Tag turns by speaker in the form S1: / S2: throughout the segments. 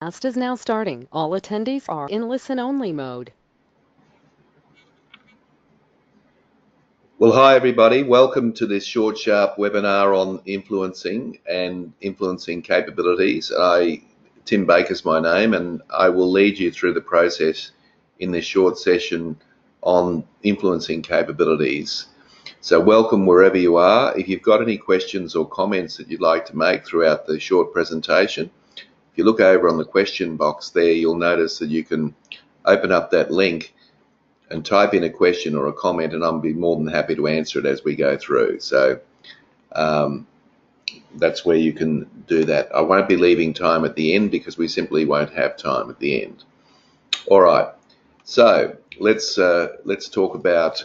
S1: Podcast is now starting. All attendees are in listen-only mode.
S2: Well, hi everybody. Welcome to this short, sharp webinar on influencing and influencing capabilities. Tim Baker's my name, and I will lead you through the process in this short session on influencing capabilities. So welcome wherever you are. If you've got any questions or comments that you'd like to make throughout the short presentation, if you look over on the question box there, you'll notice that you can open up that link and type in a question or a comment, and I'll be more than happy to answer it as we go through. So that's where you can do that. I won't be leaving time at the end because we simply won't have time at the end. All right, so let's talk about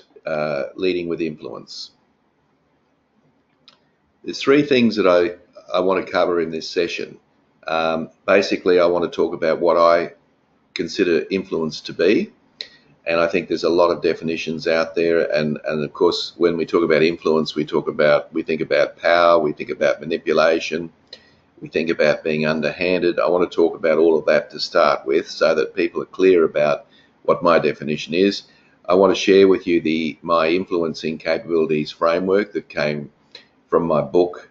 S2: leading with influence. There's three things that I want to cover in this session. Basically, I want to talk about what I consider influence to be. And I think there's a lot of definitions out there. And of course, when we talk about influence, we think about power, we think about manipulation, we think about being underhanded. I want to talk about all of that to start with so that people are clear about what my definition is. I want to share with you my influencing capabilities framework that came from my book,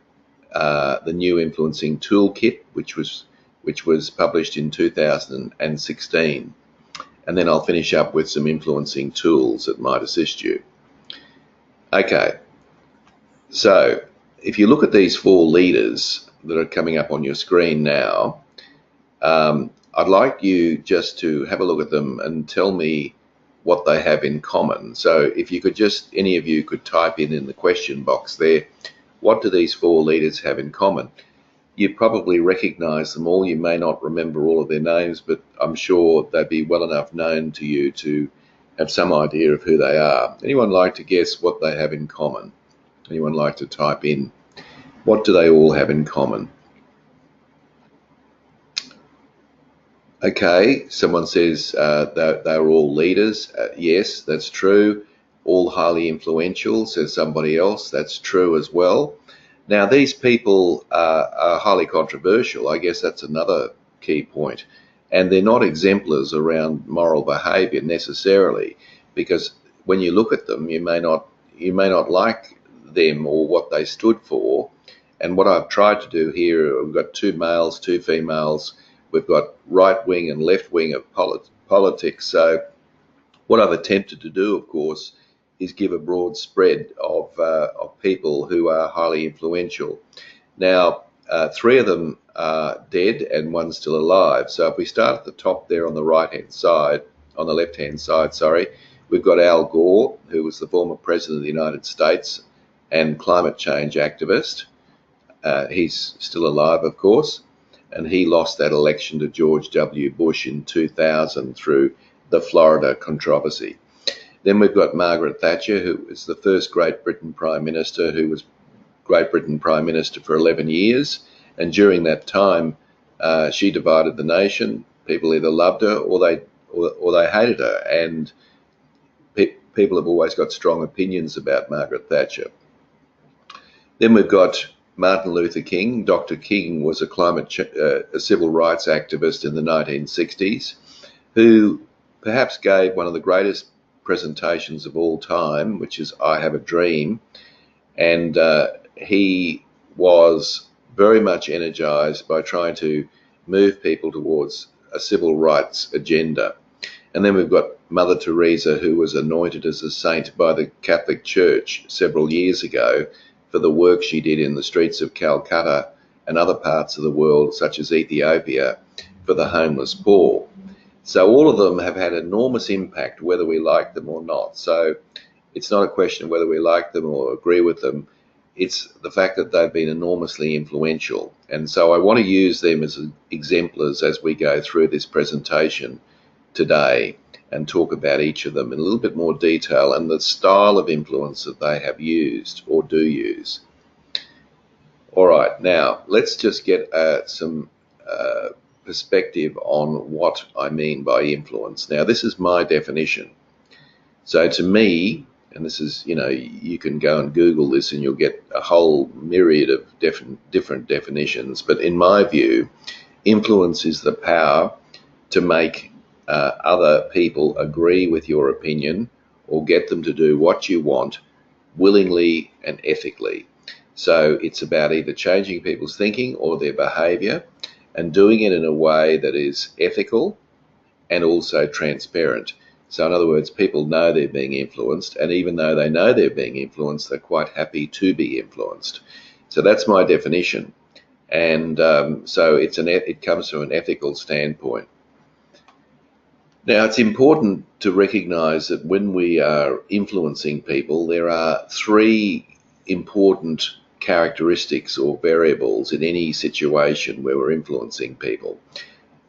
S2: The New Influencing Toolkit, which was published in 2016. And then I'll finish up with some influencing tools that might assist you. Okay, so if you look at these four leaders that are coming up on your screen now, I'd like you just to have a look at them and tell me what they have in common. So if you could any of you could type in the question box there, what do these four leaders have in common? You probably recognize them all. You may not remember all of their names, but I'm sure they'd be well enough known to you to have some idea of who they are. Anyone like to guess what they have in common? Anyone like to type in? What do they all have in common? Okay, someone says they're all leaders. Yes, that's true. All highly influential, says somebody else. That's true as well. Now, these people are highly controversial. I guess that's another key point. And they're not exemplars around moral behaviour necessarily, because when you look at them, you may not like them or what they stood for. And what I've tried to do here, we've got two males, two females, we've got right wing and left wing of politics. So what I've attempted to do, of course, is give a broad spread of people who are highly influential. Now, three of them are dead and one's still alive. So if we start at the top there on the left-hand side, we've got Al Gore, who was the former president of the United States and climate change activist. He's still alive, of course, and he lost that election to George W. Bush in 2000 through the Florida controversy. Then we've got Margaret Thatcher, who was the first Great Britain Prime Minister, who was Great Britain Prime Minister for 11 years. And during that time, she divided the nation. People either loved her or they hated her. And people have always got strong opinions about Margaret Thatcher. Then we've got Martin Luther King. Dr. King was a civil rights activist in the 1960s, who perhaps gave one of the greatest presentations of all time, which is I Have a Dream, and he was very much energized by trying to move people towards a civil rights agenda. And then we've got Mother Teresa, who was anointed as a saint by the Catholic Church several years ago for the work she did in the streets of Calcutta and other parts of the world, such as Ethiopia, for the homeless poor. So all of them have had enormous impact, whether we like them or not. So it's not a question of whether we like them or agree with them. It's the fact that they've been enormously influential. And so I want to use them as exemplars as we go through this presentation today and talk about each of them in a little bit more detail and the style of influence that they have used or do use. All right, now let's just get some perspective on what I mean by influence. Now, this is my definition. So to me, and this is, you can go and Google this and you'll get a whole myriad of different definitions, but in my view, Influence is the power to make other people agree with your opinion or get them to do what you want willingly and ethically. So it's about either changing people's thinking or their behaviour, and doing it in a way that is ethical and also transparent. So in other words, people know they're being influenced, and even though they know they're being influenced, they're quite happy to be influenced. So that's my definition. And so it comes from an ethical standpoint. Now, it's important to recognise that when we are influencing people, there are three important characteristics or variables in any situation where we're influencing people.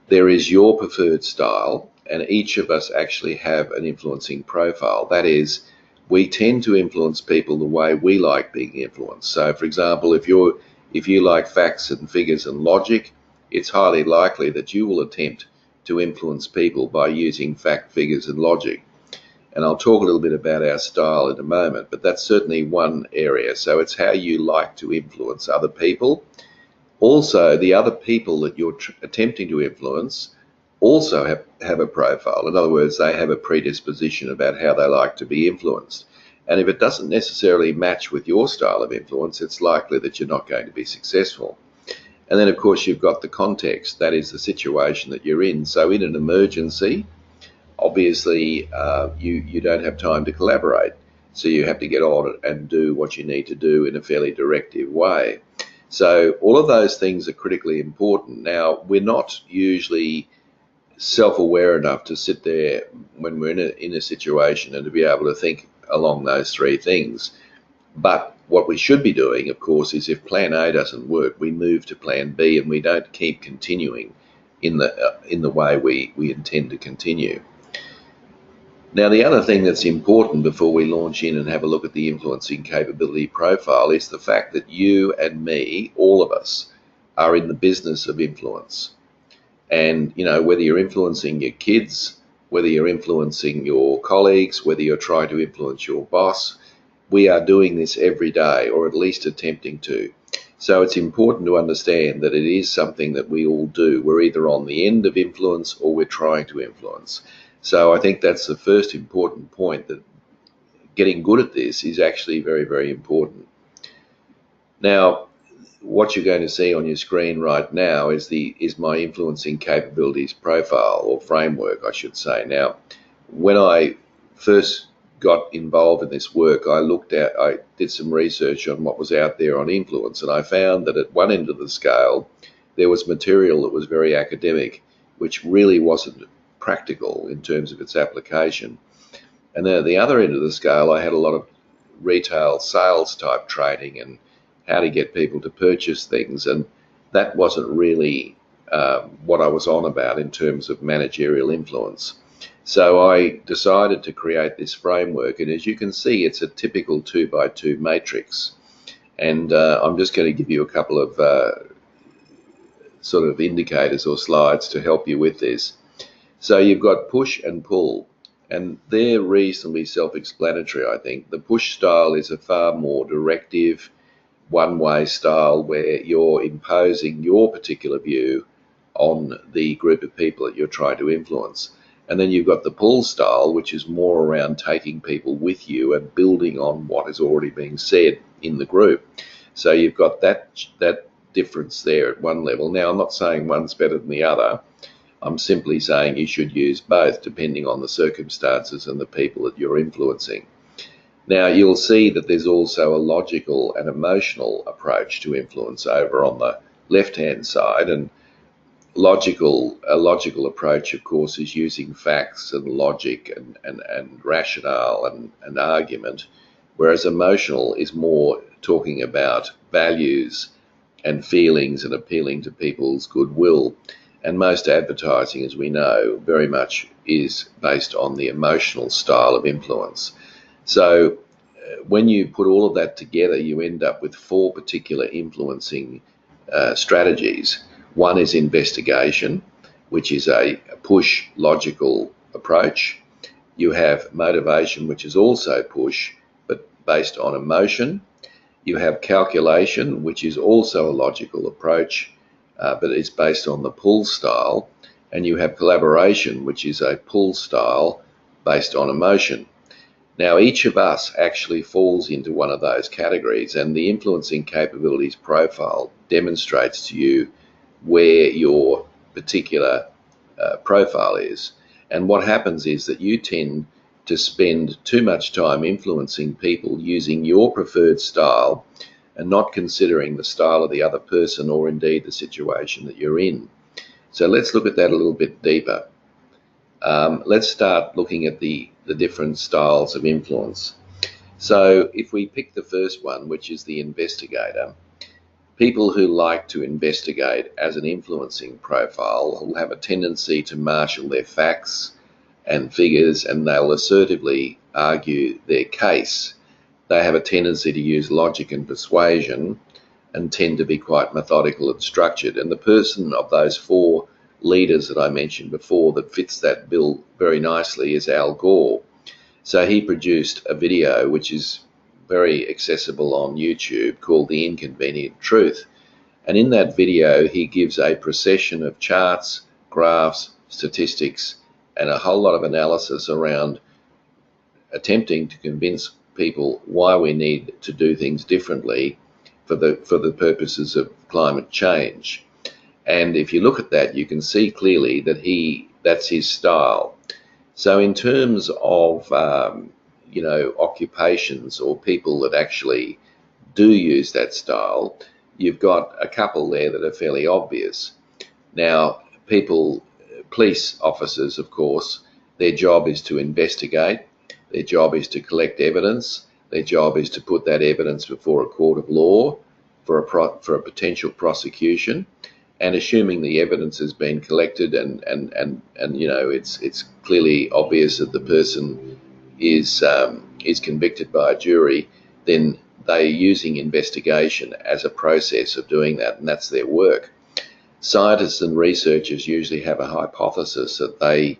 S2: There is your preferred style, and each of us actually have an influencing profile. That is, we tend to influence people the way we like being influenced. So, for example, if you like facts and figures and logic, it's highly likely that you will attempt to influence people by using fact, figures and logic. And I'll talk a little bit about our style in a moment, but that's certainly one area. So it's how you like to influence other people. Also, the other people that you're attempting to influence also have a profile. In other words, they have a predisposition about how they like to be influenced. And if it doesn't necessarily match with your style of influence, it's likely that you're not going to be successful. And then, of course, you've got the context. That is the situation that you're in. So in an emergency, obviously, you don't have time to collaborate. So you have to get on and do what you need to do in a fairly directive way. So all of those things are critically important. Now, we're not usually self-aware enough to sit there when we're in a situation and to be able to think along those three things. But what we should be doing, of course, is if plan A doesn't work, we move to plan B, and we don't keep continuing in the way we intend to continue. Now, the other thing that's important before we launch in and have a look at the influencing capability profile is the fact that you and me, all of us, are in the business of influence. And, whether you're influencing your kids, whether you're influencing your colleagues, whether you're trying to influence your boss, we are doing this every day, or at least attempting to. So it's important to understand that it is something that we all do. We're either on the end of influence or we're trying to influence. So I think that's the first important point, that getting good at this is actually very, very important. Now, what you're going to see on your screen right now is my influencing capabilities profile, or framework, I should say. Now, when I first got involved in this work, I did some research on what was out there on influence, and I found that at one end of the scale there was material that was very academic, which really wasn't practical in terms of its application. And then at the other end of the scale, I had a lot of retail sales type training and how to get people to purchase things, and that wasn't really what I was on about in terms of managerial influence. So I decided to create this framework, and as you can see, it's a typical 2x2 matrix. And I'm just going to give you a couple of sort of indicators or slides to help you with this. So you've got push and pull, and they're reasonably self-explanatory, I think. The push style is a far more directive, one-way style where you're imposing your particular view on the group of people that you're trying to influence. And then you've got the pull style, which is more around taking people with you and building on what is already being said in the group. So you've got that difference there at one level. Now, I'm not saying one's better than the other. I'm simply saying you should use both depending on the circumstances and the people that you're influencing. Now, you'll see that there's also a logical and emotional approach to influence over on the left-hand side. And a logical approach, of course, is using facts and logic and rationale and argument, whereas emotional is more talking about values and feelings and appealing to people's goodwill. And most advertising, as we know, very much is based on the emotional style of influence. So when you put all of that together, you end up with four particular influencing strategies. One is investigation, which is a push logical approach. You have motivation, which is also push, but based on emotion. You have calculation, which is also a logical approach. but it's based on the pull style. And you have collaboration, which is a pull style based on emotion. Now, each of us actually falls into one of those categories, and the influencing capabilities profile demonstrates to you where your particular profile is. And what happens is that you tend to spend too much time influencing people using your preferred style and not considering the style of the other person or indeed the situation that you're in. So let's look at that a little bit deeper. Let's start looking at the different styles of influence. So if we pick the first one, which is the investigator, people who like to investigate as an influencing profile will have a tendency to marshal their facts and figures, and they'll assertively argue their case. They have a tendency to use logic and persuasion and tend to be quite methodical and structured. And the person of those four leaders that I mentioned before that fits that bill very nicely is Al Gore. So he produced a video which is very accessible on YouTube called The Inconvenient Truth. And in that video, he gives a procession of charts, graphs, statistics, and a whole lot of analysis around attempting to convince people why we need to do things differently for the purposes of climate change. And if you look at that, you can see clearly that that's his style. So in terms of occupations or people that actually do use that style, you've got a couple there that are fairly obvious. Now, police officers, of course, their job is to investigate, their job is to collect evidence, their job is to put that evidence before a court of law for a potential prosecution. And assuming the evidence has been collected and it's clearly obvious that the person is convicted by a jury, then they're using investigation as a process of doing that, and that's their work. Scientists and researchers usually have a hypothesis that they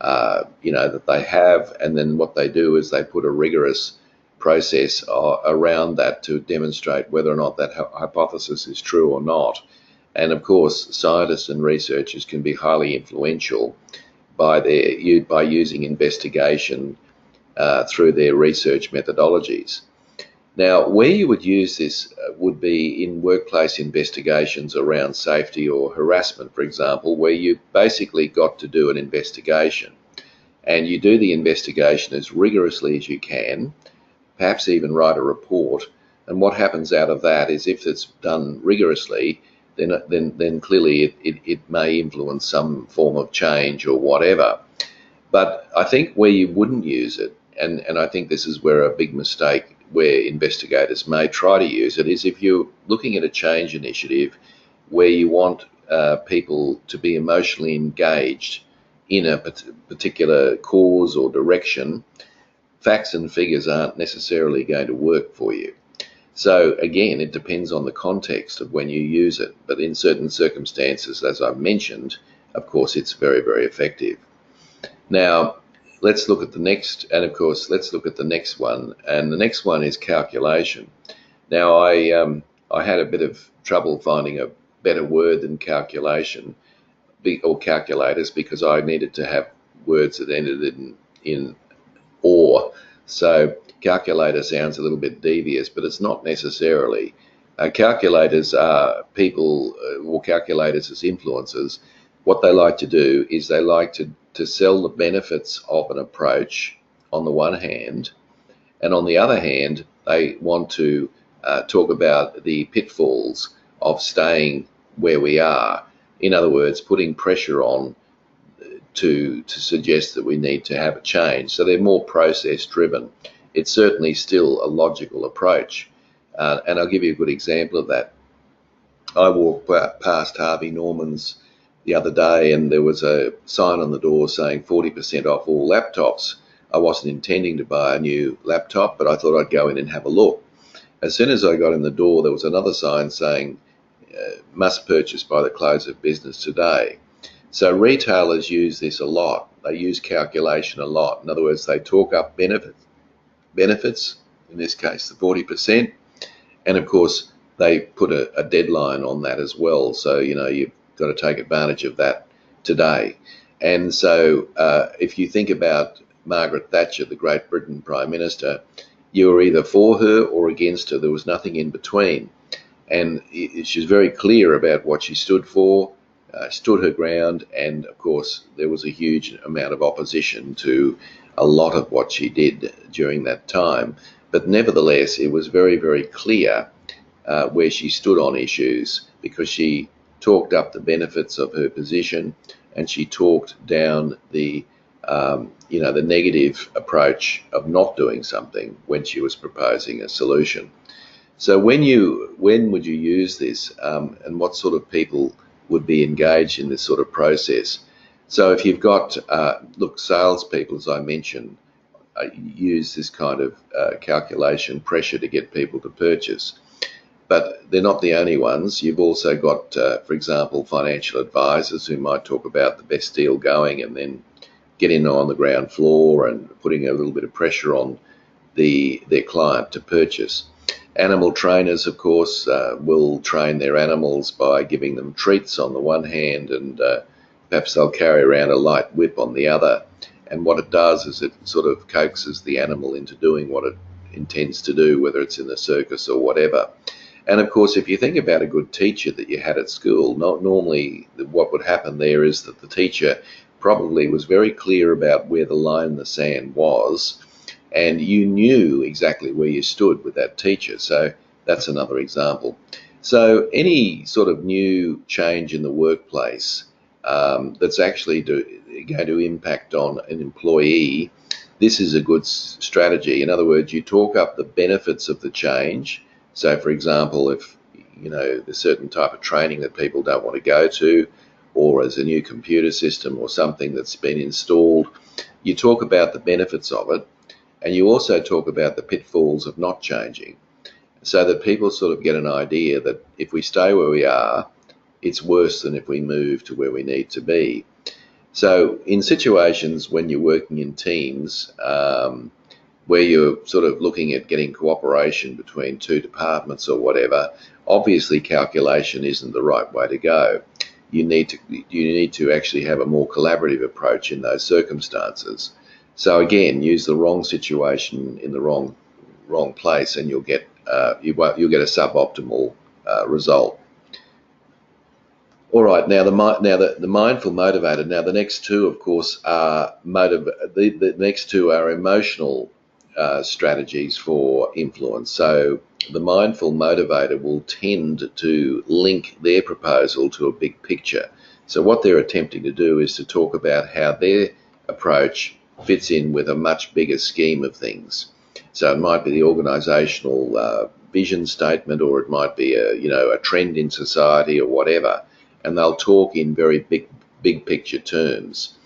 S2: have, and then what they do is they put a rigorous process around that to demonstrate whether or not that hypothesis is true or not. And of course, scientists and researchers can be highly influential by using investigation through their research methodologies. Now, where you would use this would be in workplace investigations around safety or harassment, for example, where you basically got to do an investigation. And you do the investigation as rigorously as you can, perhaps even write a report. And what happens out of that is, if it's done rigorously, then clearly it may influence some form of change or whatever. But I think where you wouldn't use it, and I think this is where a big mistake where investigators may try to use it, is if you're looking at a change initiative where you want people to be emotionally engaged in a particular cause or direction, facts and figures aren't necessarily going to work for you. So again, it depends on the context of when you use it, but in certain circumstances, as I've mentioned, of course, it's very, very effective. Now, let's look at the next, and of course, let's look at the next one, and the next one is calculation. Now, I had a bit of trouble finding a better word than calculation, or calculators, because I needed to have words that ended in or. So calculator sounds a little bit devious, but it's not necessarily. Calculators are people, or calculators as influencers. What they like to do is they like to sell the benefits of an approach on the one hand, and on the other hand, they want to talk about the pitfalls of staying where we are. In other words, putting pressure on to suggest that we need to have a change. So they're more process driven. It's certainly still a logical approach. And I'll give you a good example of that. I walked past Harvey Norman's the other day, and there was a sign on the door saying 40% off all laptops. I wasn't intending to buy a new laptop, but I thought I'd go in and have a look. As soon as I got in the door, there was another sign saying must purchase by the close of business today. So retailers use this a lot. They use calculation a lot. In other words, they talk up benefits, in this case the 40%, and of course they put a deadline on that as well. So, you've got to take advantage of that today. And so if you think about Margaret Thatcher, the Great Britain Prime Minister, you were either for her or against her. There was nothing in between. And she was very clear about what she stood for, stood her ground, and of course there was a huge amount of opposition to a lot of what she did during that time. But nevertheless, it was very, very clear where she stood on issues, because she talked up the benefits of her position and she talked down the the negative approach of not doing something when she was proposing a solution. So when would you use this, and what sort of people would be engaged in this sort of process? So if you've got, salespeople, as I mentioned, use this kind of calculation pressure to get people to purchase. But they're not the only ones. You've also got, for example, financial advisors who might talk about the best deal going and then get in on the ground floor and putting a little bit of pressure on their client to purchase. Animal trainers, of course, will train their animals by giving them treats on the one hand, and perhaps they'll carry around a light whip on the other. And what it does is it sort of coaxes the animal into doing what it intends to do, whether it's in the circus or whatever. And of course, if you think about a good teacher that you had at school, normally what would happen there is that the teacher probably was very clear about where the line in the sand was, and you knew exactly where you stood with that teacher. So that's another example. So any sort of new change in the workplace that's actually going to impact on an employee, this is a good strategy. In other words, you talk up the benefits of the change. So, for example, if there's a certain type of training that people don't want to go to, or as a new computer system or something that's been installed, you talk about the benefits of it, and you also talk about the pitfalls of not changing, so that people sort of get an idea that if we stay where we are, it's worse than if we move to where we need to be. So in situations when you're working in teams, where you're sort of looking at getting cooperation between two departments or whatever, obviously calculation isn't the right way to go. You need to actually have a more collaborative approach in those circumstances. So again, use the wrong situation in the wrong place, and you'll get you'll get a suboptimal result. All right, now the mindful motivator. Now the next two, of course, are the next two are emotional strategies for influence. So the mindful motivator will tend to link their proposal to a big picture. So what they're attempting to do is to talk about how their approach fits in with a much bigger scheme of things. So it might be the organisational vision statement, or it might be a trend in society or whatever, and they'll talk in very big picture terms.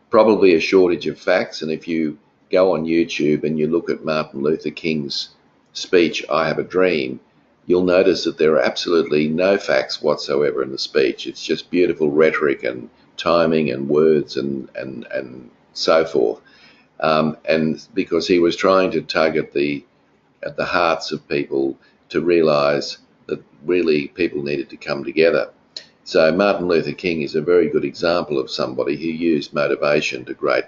S2: Probably a shortage of facts, and if you go on YouTube and you look at Martin Luther King's speech, I Have a Dream, you'll notice that there are absolutely no facts whatsoever in the speech. It's just beautiful rhetoric and timing and words and so forth. And because he was trying to tug at the hearts of people to realise that really people needed to come together. So Martin Luther King is a very good example of somebody who used motivation to great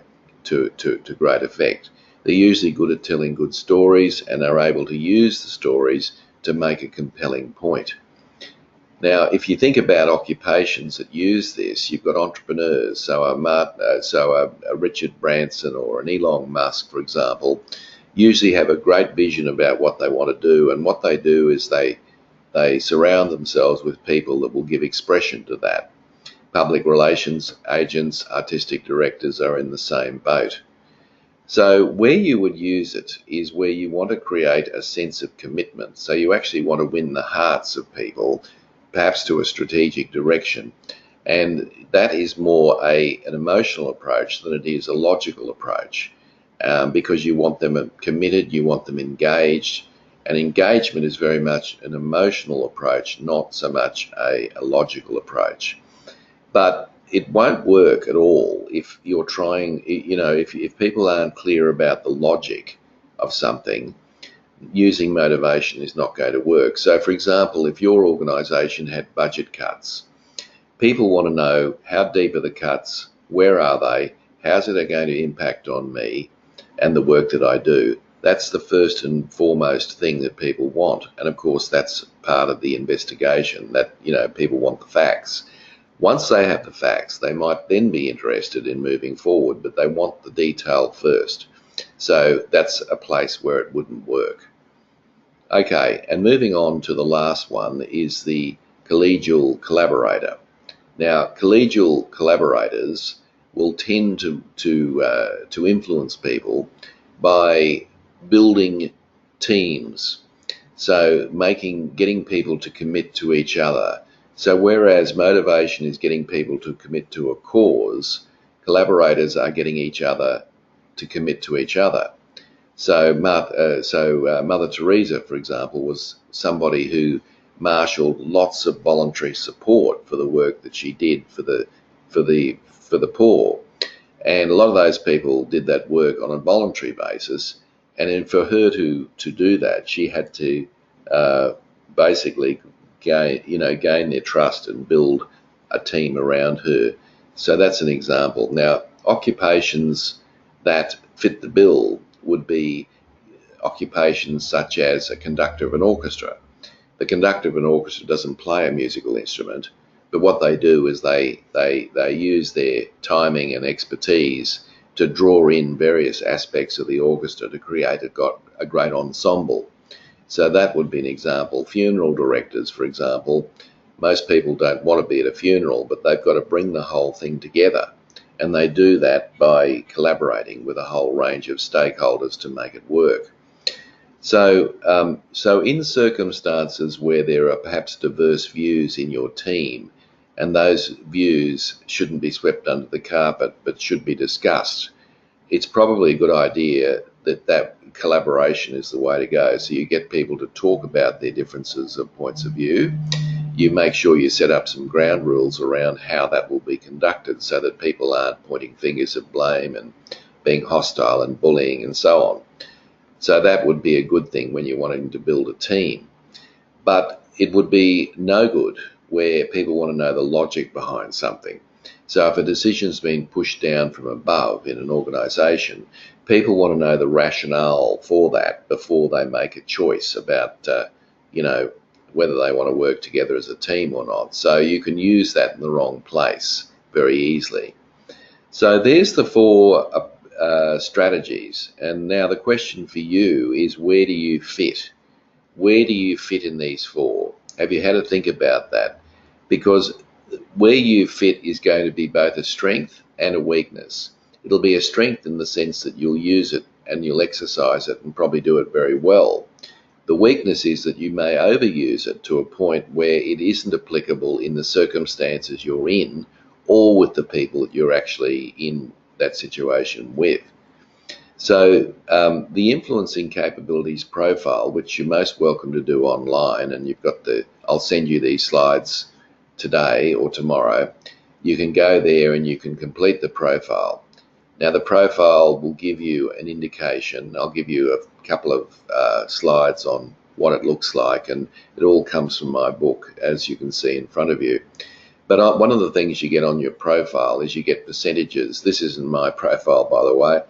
S2: effect. They're usually good at telling good stories and are able to use the stories to make a compelling point. Now, if you think about occupations that use this, you've got entrepreneurs. So a Richard Branson or an Elon Musk, for example, usually have a great vision about what they want to do, and what they do is they surround themselves with people that will give expression to that. Public relations agents, artistic directors are in the same boat. So where you would use it is where you want to create a sense of commitment. So you actually want to win the hearts of people, perhaps to a strategic direction. And that is more an emotional approach than it is a logical approach, because you want them committed, you want them engaged. And engagement is very much an emotional approach, not so much a logical approach. But it won't work at all if you're trying, if people aren't clear about the logic of something, using motivation is not going to work. So, for example, if your organisation had budget cuts, people want to know how deep are the cuts, where are they, how's it going to impact on me and the work that I do. That's the first and foremost thing that people want. And of course, that's part of the investigation, that, people want the facts. Once they have the facts, they might then be interested in moving forward, but they want the detail first. So that's a place where it wouldn't work. Okay, and moving on to the last one is the Collegial Collaborator. Now, collegial collaborators will tend to influence people by building teams. So getting people to commit to each other. So whereas motivation is getting people to commit to a cause, collaborators are getting each other to commit to each other. So Mother Teresa, for example, was somebody who marshaled lots of voluntary support for the work that she did for the poor, and a lot of those people did that work on a voluntary basis. And for her to do that, she had to basically gain their trust and build a team around her. So that's an example. Now, occupations that fit the bill would be occupations such as a conductor of an orchestra. The conductor of an orchestra doesn't play a musical instrument, but what they do is they use their timing and expertise to draw in various aspects of the orchestra to create a great ensemble. So that would be an example. Funeral directors, for example, most people don't want to be at a funeral, but they've got to bring the whole thing together. And they do that by collaborating with a whole range of stakeholders to make it work. So in circumstances where there are perhaps diverse views in your team, and those views shouldn't be swept under the carpet but should be discussed, it's probably a good idea that collaboration is the way to go. So you get people to talk about their differences of points of view. You make sure you set up some ground rules around how that will be conducted so that people aren't pointing fingers of blame and being hostile and bullying and so on. So that would be a good thing when you're wanting to build a team. But it would be no good where people want to know the logic behind something. So if a decision's been pushed down from above in an organisation, people want to know the rationale for that before they make a choice about, whether they want to work together as a team or not. So you can use that in the wrong place very easily. So there's the four strategies. And now the question for you is, where do you fit? Where do you fit in these four? Have you had to think about that? Because where you fit is going to be both a strength and a weakness. It'll be a strength in the sense that you'll use it and you'll exercise it and probably do it very well. The weakness is that you may overuse it to a point where it isn't applicable in the circumstances you're in or with the people that you're actually in that situation with. So the influencing capabilities profile, which you're most welcome to do online, and I'll send you these slides today or tomorrow. You can go there and you can complete the profile. Now the profile will give you an indication. I'll give you a couple of slides on what it looks like, and it all comes from my book, as you can see in front of you. But one of the things you get on your profile is you get percentages. This isn't my profile, by the way,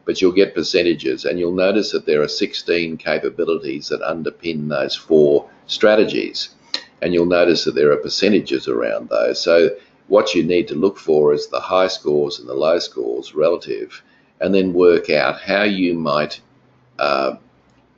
S2: but you'll get percentages, and you'll notice that there are 16 capabilities that underpin those four strategies. And you'll notice that there are percentages around those. So what you need to look for is the high scores and the low scores relative, and then work out how you might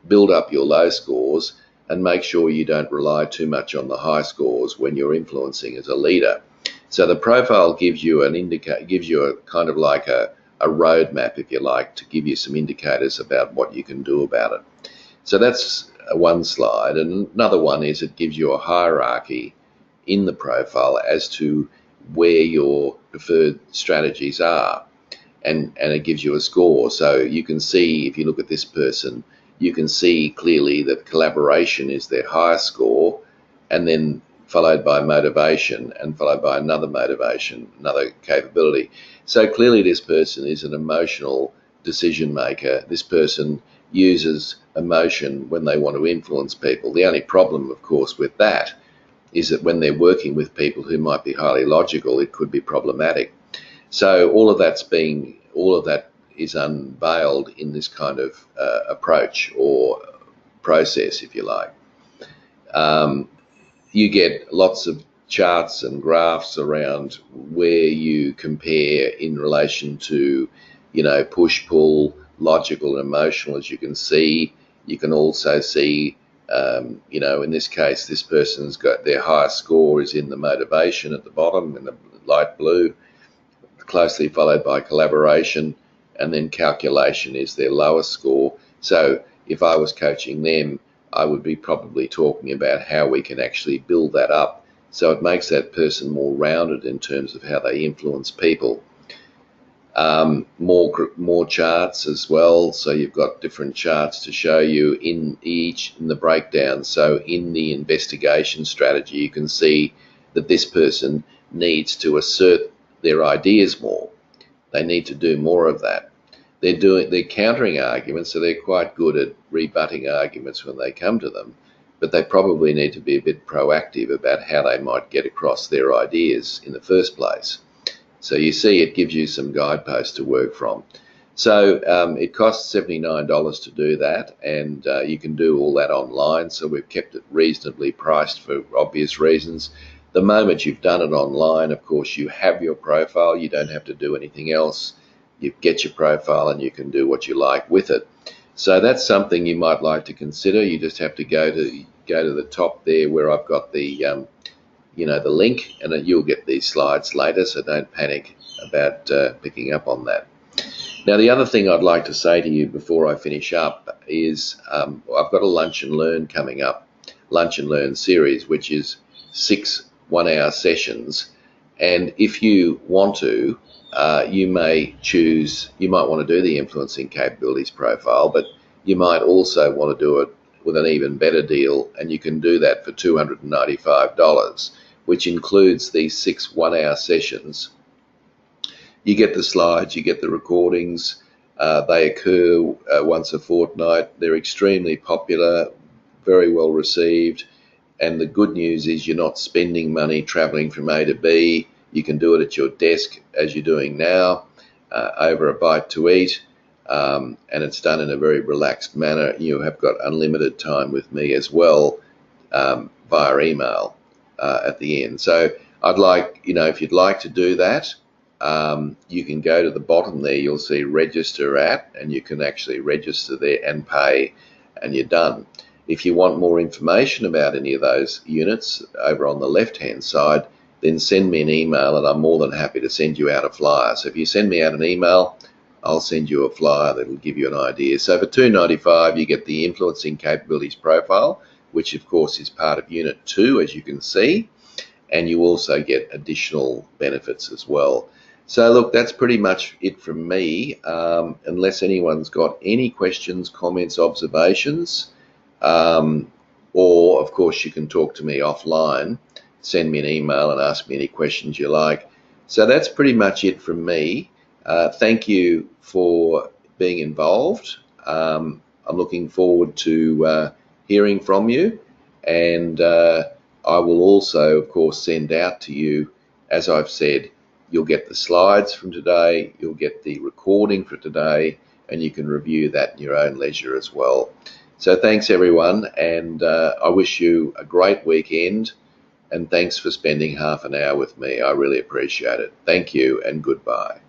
S2: build up your low scores and make sure you don't rely too much on the high scores when you're influencing as a leader. So the profile gives you a kind of like a roadmap, if you like, to give you some indicators about what you can do about it. So that's one slide. And another one is it gives you a hierarchy in the profile as to where your preferred strategies are, and it gives you a score. So you can see, if you look at this person, you can see clearly that collaboration is their highest score, and then followed by motivation, and followed by another motivation, another capability. So clearly this person is an emotional decision maker. This person uses emotion when they want to influence people. The only problem, of course, with that is that when they're working with people who might be highly logical, it could be problematic. So all of that is unveiled in this kind of approach or process, if you like. You get lots of charts and graphs around where you compare in relation to, push, pull, logical and emotional, as you can see. You can also see, in this case, this person's got their highest score is in the motivation at the bottom in the light blue, closely followed by collaboration, and then calculation is their lowest score. So if I was coaching them, I would be probably talking about how we can actually build that up so it makes that person more rounded in terms of how they influence people. More charts as well, so you've got different charts to show you in the breakdown. So in the investigation strategy, you can see that this person needs to assert their ideas more. They need to do more of that. They're countering arguments, so they're quite good at rebutting arguments when they come to them, but they probably need to be a bit proactive about how they might get across their ideas in the first place. So you see, it gives you some guideposts to work from. So it costs $79 to do that, and you can do all that online, so we've kept it reasonably priced for obvious reasons. The moment you've done it online, of course, you have your profile. You don't have to do anything else. You get your profile and you can do what you like with it. So that's something you might like to consider. You just have to go to the top there where I've got the the link, and you'll get these slides later, so don't panic about picking up on that. Now, the other thing I'd like to say to you before I finish up is I've got a Lunch and Learn coming up, Lunch and Learn series, which is 6 one-hour sessions. And if you want to, you might want to do the influencing capabilities profile, but you might also want to do it with an even better deal, and you can do that for $295, which includes these 6 one-hour sessions. You get the slides, you get the recordings. They occur once a fortnight. They're extremely popular, very well received, and the good news is you're not spending money traveling from A to B. You can do it at your desk as you're doing now, over a bite to eat, and it's done in a very relaxed manner. You have got unlimited time with me as well, via email at the end. So I'd like, if you'd like to do that, you can go to the bottom there. You'll see register at, and you can actually register there and pay, and you're done. If you want more information about any of those units over on the left-hand side, then send me an email and I'm more than happy to send you out a flyer. So if you send me out an email, I'll send you a flyer that'll give you an idea. So for $295, you get the Influencing Capabilities Profile, which of course is part of Unit 2, as you can see, and you also get additional benefits as well. So look, that's pretty much it from me, unless anyone's got any questions, comments, observations, or of course you can talk to me offline, send me an email and ask me any questions you like. So that's pretty much it from me. Thank you for being involved. I'm looking forward to hearing from you, and I will also, of course, send out to you, as I've said, you'll get the slides from today, you'll get the recording for today, and you can review that in your own leisure as well. So thanks everyone, and I wish you a great weekend, and thanks for spending half an hour with me. I really appreciate it. Thank you and goodbye.